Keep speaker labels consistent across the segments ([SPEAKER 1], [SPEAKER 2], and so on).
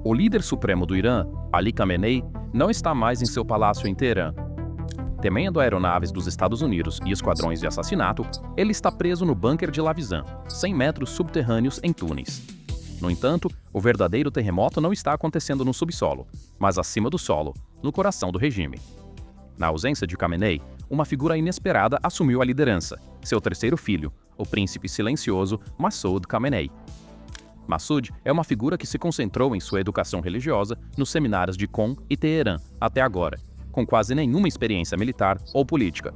[SPEAKER 1] O líder supremo do Irã, Ali Khamenei, não está mais em seu palácio em Teherã. Temendo aeronaves dos Estados Unidos e esquadrões de assassinato, ele está preso no bunker de Lavizan, 100 metros subterrâneos em Tunis. No entanto, o verdadeiro terremoto não está acontecendo no subsolo, mas acima do solo, no coração do regime. Na ausência de Khamenei, uma figura inesperada assumiu a liderança, seu terceiro filho, o príncipe silencioso Massoud Khamenei. Massoud é uma figura que se concentrou em sua educação religiosa nos seminários de Qom e Teherã até agora, com quase nenhuma experiência militar ou política.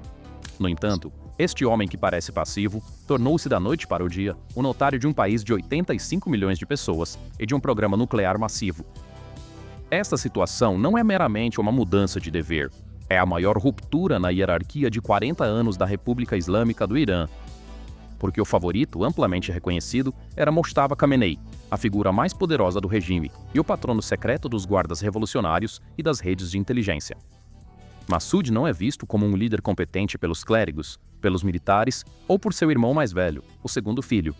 [SPEAKER 1] No entanto, este homem que parece passivo tornou-se da noite para o dia o notário de um país de 85 milhões de pessoas e de um programa nuclear massivo. Esta situação não é meramente uma mudança de dever, é a maior ruptura na hierarquia de 40 anos da República Islâmica do Irã, porque o favorito amplamente reconhecido era Mojtaba Khamenei, a figura mais poderosa do regime e o patrono secreto dos guardas revolucionários e das redes de inteligência. Massoud não é visto como um líder competente pelos clérigos, pelos militares ou por seu irmão mais velho, o segundo filho.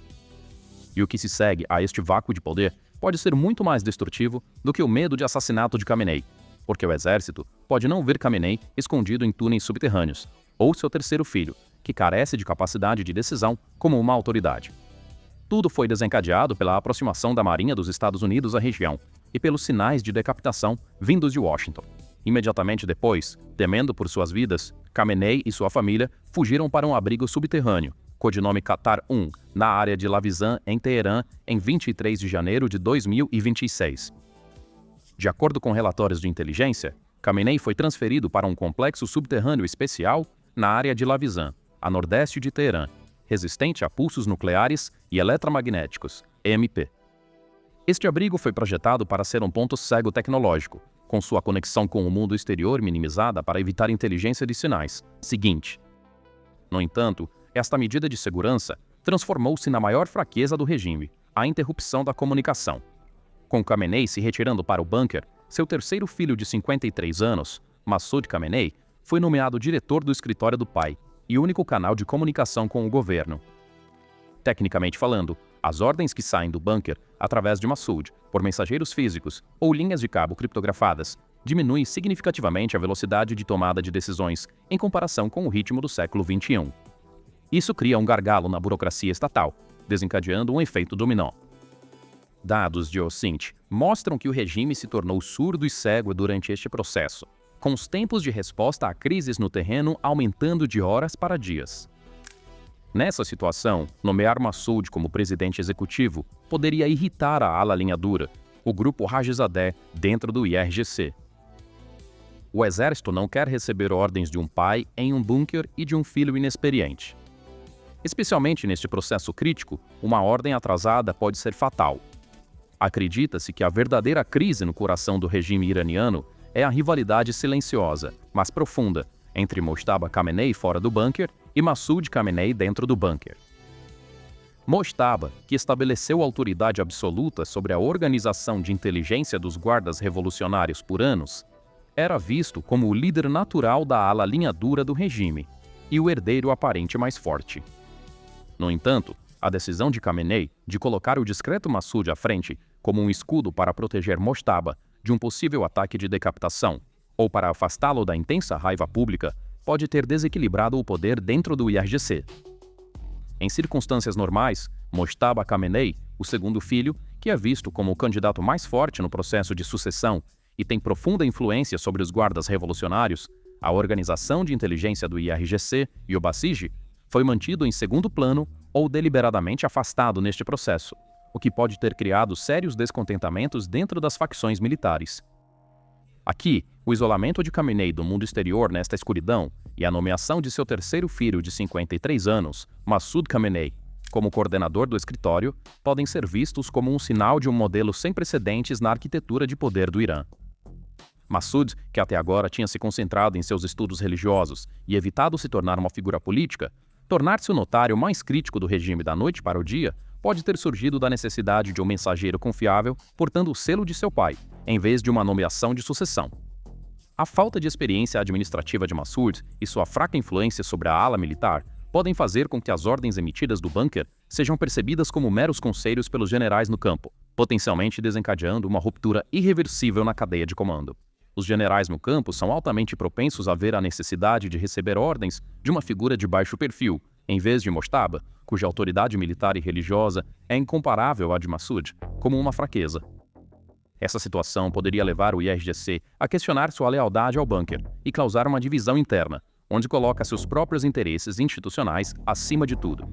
[SPEAKER 1] E o que se segue a este vácuo de poder pode ser muito mais destrutivo do que o medo de assassinato de Khamenei, porque o exército pode não ver Khamenei escondido em túneis subterrâneos, ou seu terceiro filho, que carece de capacidade de decisão como uma autoridade. Tudo foi desencadeado pela aproximação da Marinha dos Estados Unidos à região e pelos sinais de decapitação vindos de Washington. Imediatamente depois, temendo por suas vidas, Khamenei e sua família fugiram para um abrigo subterrâneo, codinome Qatar 1, na área de Lavizan, em Teherã, em 23 de janeiro de 2026. De acordo com relatórios de inteligência, Khamenei foi transferido para um complexo subterrâneo especial na área de Lavizan, a nordeste de Teherã, resistente a pulsos nucleares e eletromagnéticos, EMP. Este abrigo foi projetado para ser um ponto cego tecnológico, com sua conexão com o mundo exterior minimizada para evitar inteligência de sinais. Seguinte. No entanto, esta medida de segurança transformou-se na maior fraqueza do regime, a interrupção da comunicação. Com Khamenei se retirando para o bunker, seu terceiro filho de 53 anos, Massoud Khamenei, foi nomeado diretor do escritório do pai e único canal de comunicação com o governo. Tecnicamente falando, as ordens que saem do bunker através de Massoud, por mensageiros físicos ou linhas de cabo criptografadas, diminuem significativamente a velocidade de tomada de decisões em comparação com o ritmo do século XXI. Isso cria um gargalo na burocracia estatal, desencadeando um efeito dominó. Dados de OSINT mostram que o regime se tornou surdo e cego durante este processo, com os tempos de resposta a crises no terreno aumentando de horas para dias. Nessa situação, nomear Massoud como presidente executivo poderia irritar a ala linha dura, o grupo Rajizadeh, dentro do IRGC. O exército não quer receber ordens de um pai em um bunker e de um filho inexperiente. Especialmente neste processo crítico, uma ordem atrasada pode ser fatal. Acredita-se que a verdadeira crise no coração do regime iraniano é a rivalidade silenciosa, mas profunda, entre Mojtaba Khamenei fora do bunker e Massoud Khamenei dentro do bunker. Mojtaba, que estabeleceu autoridade absoluta sobre a organização de inteligência dos guardas revolucionários por anos, era visto como o líder natural da ala linha dura do regime e o herdeiro aparente mais forte. No entanto, a decisão de Khamenei de colocar o discreto Massoud à frente como um escudo para proteger Mojtaba de um possível ataque de decapitação ou para afastá-lo da intensa raiva pública pode ter desequilibrado o poder dentro do IRGC. Em circunstâncias normais, Mojtaba Khamenei, o segundo filho, que é visto como o candidato mais forte no processo de sucessão e tem profunda influência sobre os guardas revolucionários, a organização de inteligência do IRGC e o Basij, foi mantido em segundo plano ou deliberadamente afastado neste processo, o que pode ter criado sérios descontentamentos dentro das facções militares. Aqui, o isolamento de Khamenei do mundo exterior nesta escuridão e a nomeação de seu terceiro filho de 53 anos, Massoud Khamenei, como coordenador do escritório, podem ser vistos como um sinal de um modelo sem precedentes na arquitetura de poder do Irã. Massoud, que até agora tinha se concentrado em seus estudos religiosos e evitado se tornar uma figura política, tornar-se o notário mais crítico do regime da noite para o dia pode ter surgido da necessidade de um mensageiro confiável portando o selo de seu pai, em vez de uma nomeação de sucessão. A falta de experiência administrativa de Massoud e sua fraca influência sobre a ala militar podem fazer com que as ordens emitidas do bunker sejam percebidas como meros conselhos pelos generais no campo, potencialmente desencadeando uma ruptura irreversível na cadeia de comando. Os generais no campo são altamente propensos a ver a necessidade de receber ordens de uma figura de baixo perfil, em vez de Mojtaba, cuja autoridade militar e religiosa é incomparável à de Massoud, como uma fraqueza. Essa situação poderia levar o IRGC a questionar sua lealdade ao bunker e causar uma divisão interna, onde coloca seus próprios interesses institucionais acima de tudo.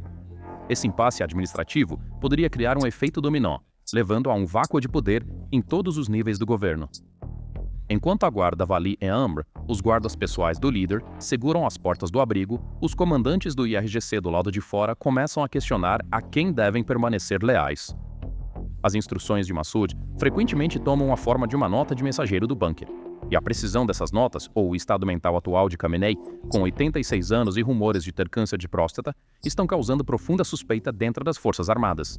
[SPEAKER 1] Esse impasse administrativo poderia criar um efeito dominó, levando a um vácuo de poder em todos os níveis do governo. Enquanto aguarda Vali e Amr, os guardas pessoais do líder seguram as portas do abrigo, os comandantes do IRGC do lado de fora começam a questionar a quem devem permanecer leais. As instruções de Massoud frequentemente tomam a forma de uma nota de mensageiro do bunker. E a precisão dessas notas, ou o estado mental atual de Khamenei, com 86 anos e rumores de ter câncer de próstata, estão causando profunda suspeita dentro das Forças Armadas.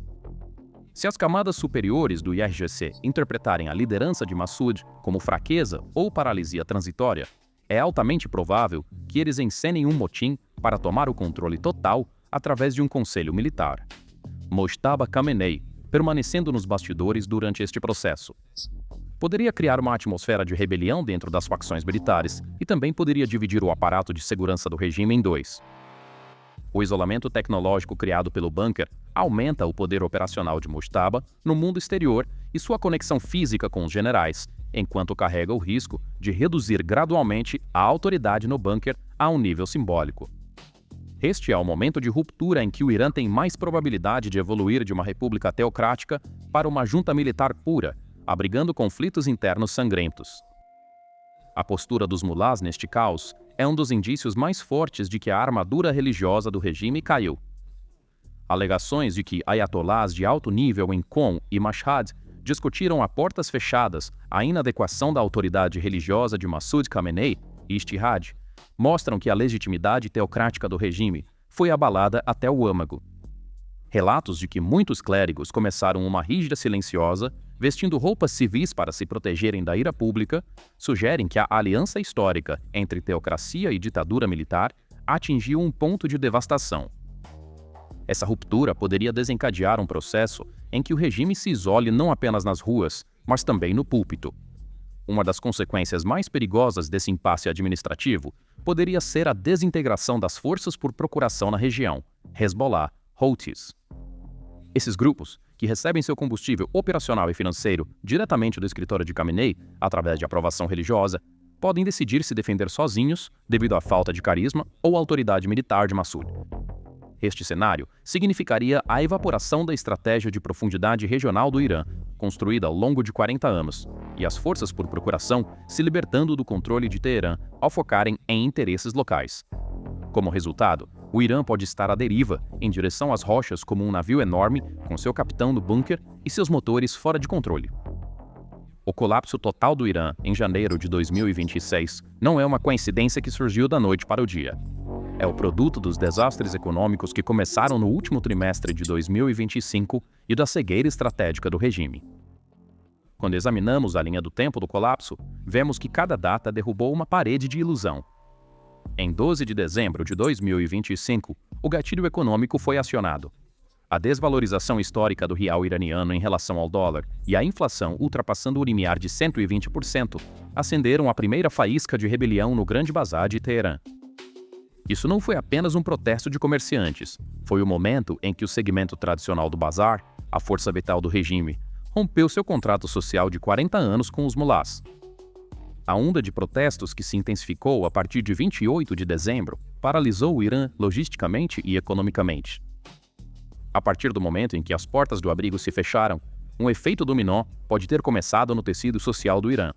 [SPEAKER 1] Se as camadas superiores do IRGC interpretarem a liderança de Massoud como fraqueza ou paralisia transitória, é altamente provável que eles encenem um motim para tomar o controle total através de um conselho militar. Mojtaba Khamenei, permanecendo nos bastidores durante este processo. Poderia criar uma atmosfera de rebelião dentro das facções militares e também poderia dividir o aparato de segurança do regime em dois. O isolamento tecnológico criado pelo bunker aumenta o poder operacional de Mojtaba no mundo exterior e sua conexão física com os generais, enquanto carrega o risco de reduzir gradualmente a autoridade no bunker a um nível simbólico. Este é o momento de ruptura em que o Irã tem mais probabilidade de evoluir de uma república teocrática para uma junta militar pura, abrigando conflitos internos sangrentos. A postura dos mulás neste caos é um dos indícios mais fortes de que a armadura religiosa do regime caiu. Alegações de que ayatolás de alto nível em Qom e Mashhad discutiram a portas fechadas a inadequação da autoridade religiosa de Massoud Khamenei e Ijtihad mostram que a legitimidade teocrática do regime foi abalada até o âmago. Relatos de que muitos clérigos começaram uma rígida silenciosa, vestindo roupas civis para se protegerem da ira pública, sugerem que a aliança histórica entre teocracia e ditadura militar atingiu um ponto de devastação. Essa ruptura poderia desencadear um processo em que o regime se isole não apenas nas ruas, mas também no púlpito. Uma das consequências mais perigosas desse impasse administrativo poderia ser a desintegração das forças por procuração na região, Hezbollah, Houthis. Esses grupos, que recebem seu combustível operacional e financeiro diretamente do escritório de Khamenei, através de aprovação religiosa, podem decidir se defender sozinhos devido à falta de carisma ou autoridade militar de Massoud. Este cenário significaria a evaporação da estratégia de profundidade regional do Irã, construída ao longo de 40 anos, e as forças por procuração se libertando do controle de Teherã ao focarem em interesses locais. Como resultado, o Irã pode estar à deriva, em direção às rochas como um navio enorme, com seu capitão no bunker e seus motores fora de controle. O colapso total do Irã em janeiro de 2026 não é uma coincidência que surgiu da noite para o dia. É o produto dos desastres econômicos que começaram no último trimestre de 2025 e da cegueira estratégica do regime. Quando examinamos a linha do tempo do colapso, vemos que cada data derrubou uma parede de ilusão. Em 12 de dezembro de 2025, o gatilho econômico foi acionado. A desvalorização histórica do real iraniano em relação ao dólar e a inflação ultrapassando o limiar de 120% acenderam a primeira faísca de rebelião no Grande Bazar de Teherã. Isso não foi apenas um protesto de comerciantes, foi o momento em que o segmento tradicional do bazar, a força vital do regime, rompeu seu contrato social de 40 anos com os mulás. A onda de protestos que se intensificou a partir de 28 de dezembro paralisou o Irã logisticamente e economicamente. A partir do momento em que as portas do abrigo se fecharam, um efeito dominó pode ter começado no tecido social do Irã.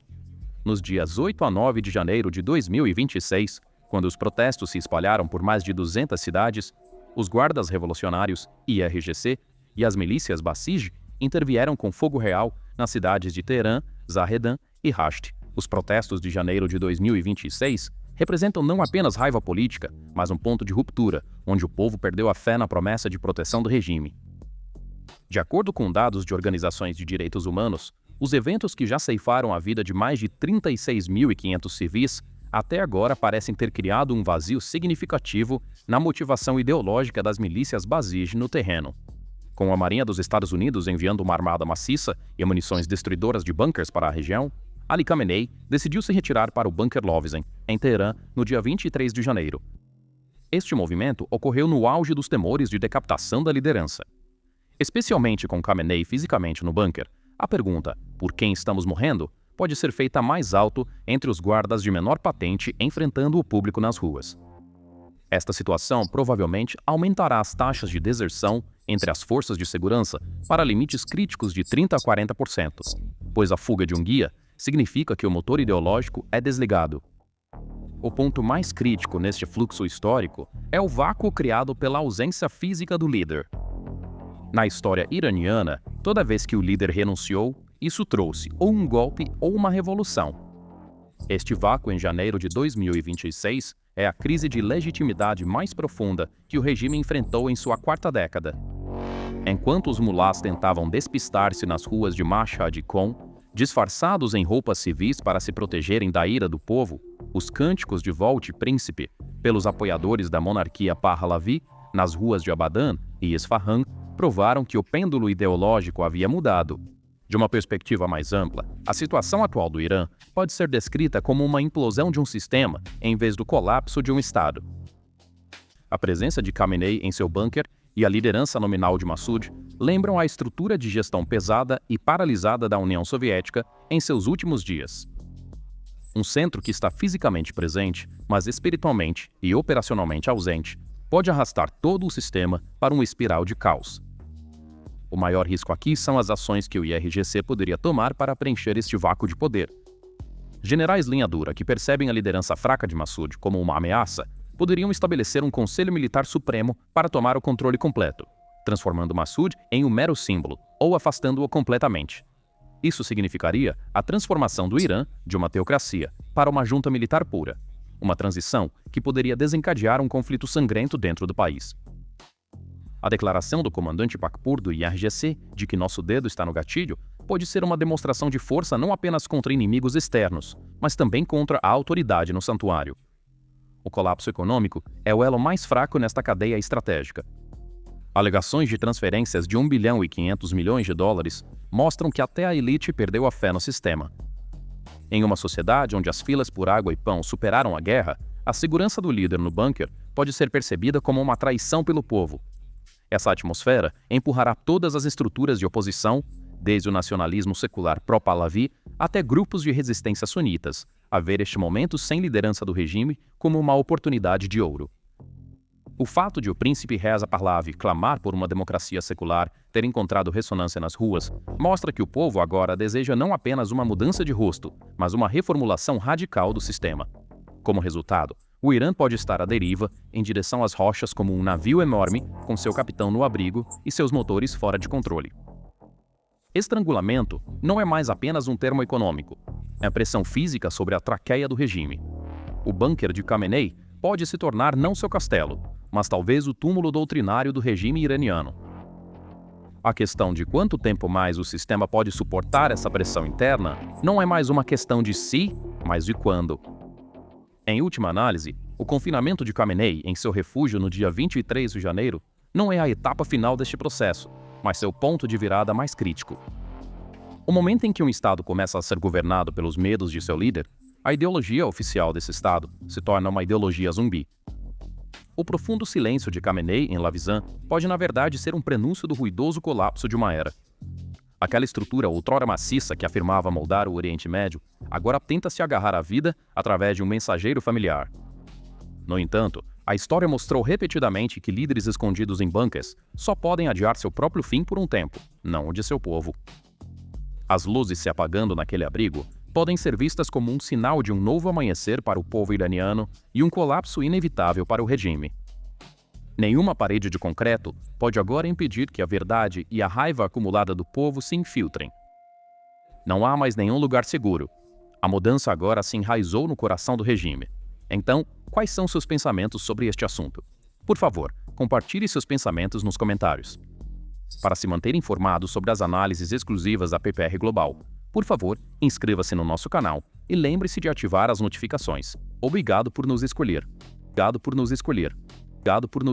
[SPEAKER 1] Nos dias 8 a 9 de janeiro de 2026, quando os protestos se espalharam por mais de 200 cidades, os guardas revolucionários, IRGC, e as milícias Basij intervieram com fogo real nas cidades de Teherã, Zahedan e Rasht. Os protestos de janeiro de 2026 representam não apenas raiva política, mas um ponto de ruptura, onde o povo perdeu a fé na promessa de proteção do regime. De acordo com dados de organizações de direitos humanos, os eventos que já ceifaram a vida de mais de 36.500 civis até agora parecem ter criado um vazio significativo na motivação ideológica das milícias Basij no terreno. Com a Marinha dos Estados Unidos enviando uma armada maciça e munições destruidoras de bunkers para a região, Ali Khamenei decidiu se retirar para o bunker Lovizen, em Teherã, no dia 23 de janeiro. Este movimento ocorreu no auge dos temores de decapitação da liderança. Especialmente com Khamenei fisicamente no bunker, a pergunta "por quem estamos morrendo?" pode ser feita mais alto entre os guardas de menor patente enfrentando o público nas ruas. Esta situação provavelmente aumentará as taxas de deserção entre as forças de segurança para limites críticos de 30% a 40%, pois a fuga de um guia significa que o motor ideológico é desligado. O ponto mais crítico neste fluxo histórico é o vácuo criado pela ausência física do líder. Na história iraniana, toda vez que o líder renunciou, isso trouxe ou um golpe ou uma revolução. Este vácuo em janeiro de 2026 é a crise de legitimidade mais profunda que o regime enfrentou em sua quarta década. Enquanto os mulás tentavam despistar-se nas ruas de Mashhad e Qom, disfarçados em roupas civis para se protegerem da ira do povo, os cânticos de Volte Príncipe, pelos apoiadores da monarquia Pahlavi, nas ruas de Abadan e Esfahan, provaram que o pêndulo ideológico havia mudado. De uma perspectiva mais ampla, a situação atual do Irã pode ser descrita como uma implosão de um sistema em vez do colapso de um Estado. A presença de Khamenei em seu bunker e a liderança nominal de Massoud lembram a estrutura de gestão pesada e paralisada da União Soviética em seus últimos dias. Um centro que está fisicamente presente, mas espiritualmente e operacionalmente ausente, pode arrastar todo o sistema para uma espiral de caos. O maior risco aqui são as ações que o IRGC poderia tomar para preencher este vácuo de poder. Generais linha dura que percebem a liderança fraca de Massoud como uma ameaça poderiam estabelecer um Conselho Militar Supremo para tomar o controle completo, transformando Massoud em um mero símbolo ou afastando-o completamente. Isso significaria a transformação do Irã de uma teocracia para uma junta militar pura, uma transição que poderia desencadear um conflito sangrento dentro do país. A declaração do comandante Pakpur do IRGC de que nosso dedo está no gatilho pode ser uma demonstração de força não apenas contra inimigos externos, mas também contra a autoridade no santuário. O colapso econômico é o elo mais fraco nesta cadeia estratégica. Alegações de transferências de 1 bilhão e 500 milhões de dólares mostram que até a elite perdeu a fé no sistema. Em uma sociedade onde as filas por água e pão superaram a guerra, a segurança do líder no bunker pode ser percebida como uma traição pelo povo. Essa atmosfera empurrará todas as estruturas de oposição, desde o nacionalismo secular pró-Pahlavi até grupos de resistência sunitas, a ver este momento sem liderança do regime como uma oportunidade de ouro. O fato de o príncipe Reza Pahlavi clamar por uma democracia secular ter encontrado ressonância nas ruas mostra que o povo agora deseja não apenas uma mudança de rosto, mas uma reformulação radical do sistema. Como resultado, o Irã pode estar à deriva em direção às rochas como um navio enorme com seu capitão no abrigo e seus motores fora de controle. Estrangulamento não é mais apenas um termo econômico, é a pressão física sobre a traqueia do regime. O bunker de Khamenei pode se tornar não seu castelo, mas talvez o túmulo doutrinário do regime iraniano. A questão de quanto tempo mais o sistema pode suportar essa pressão interna não é mais uma questão de se, mas de quando. Em última análise, o confinamento de Khamenei em seu refúgio no dia 23 de janeiro não é a etapa final deste processo, mas seu ponto de virada mais crítico. O momento em que um Estado começa a ser governado pelos medos de seu líder, a ideologia oficial desse Estado se torna uma ideologia zumbi. O profundo silêncio de Khamenei em Lavizan pode, na verdade, ser um prenúncio do ruidoso colapso de uma era. Aquela estrutura outrora maciça que afirmava moldar o Oriente Médio, agora tenta se agarrar à vida através de um mensageiro familiar. No entanto, a história mostrou repetidamente que líderes escondidos em bunkers só podem adiar seu próprio fim por um tempo, não o de seu povo. As luzes se apagando naquele abrigo podem ser vistas como um sinal de um novo amanhecer para o povo iraniano e um colapso inevitável para o regime. Nenhuma parede de concreto pode agora impedir que a verdade e a raiva acumulada do povo se infiltrem. Não há mais nenhum lugar seguro. A mudança agora se enraizou no coração do regime. Então, quais são seus pensamentos sobre este assunto? Por favor, compartilhe seus pensamentos nos comentários. Para se manter informado sobre as análises exclusivas da PPR Global, por favor, inscreva-se no nosso canal e lembre-se de ativar as notificações. Obrigado por nos escolher. Obrigado por nos escolher. Obrigado por nos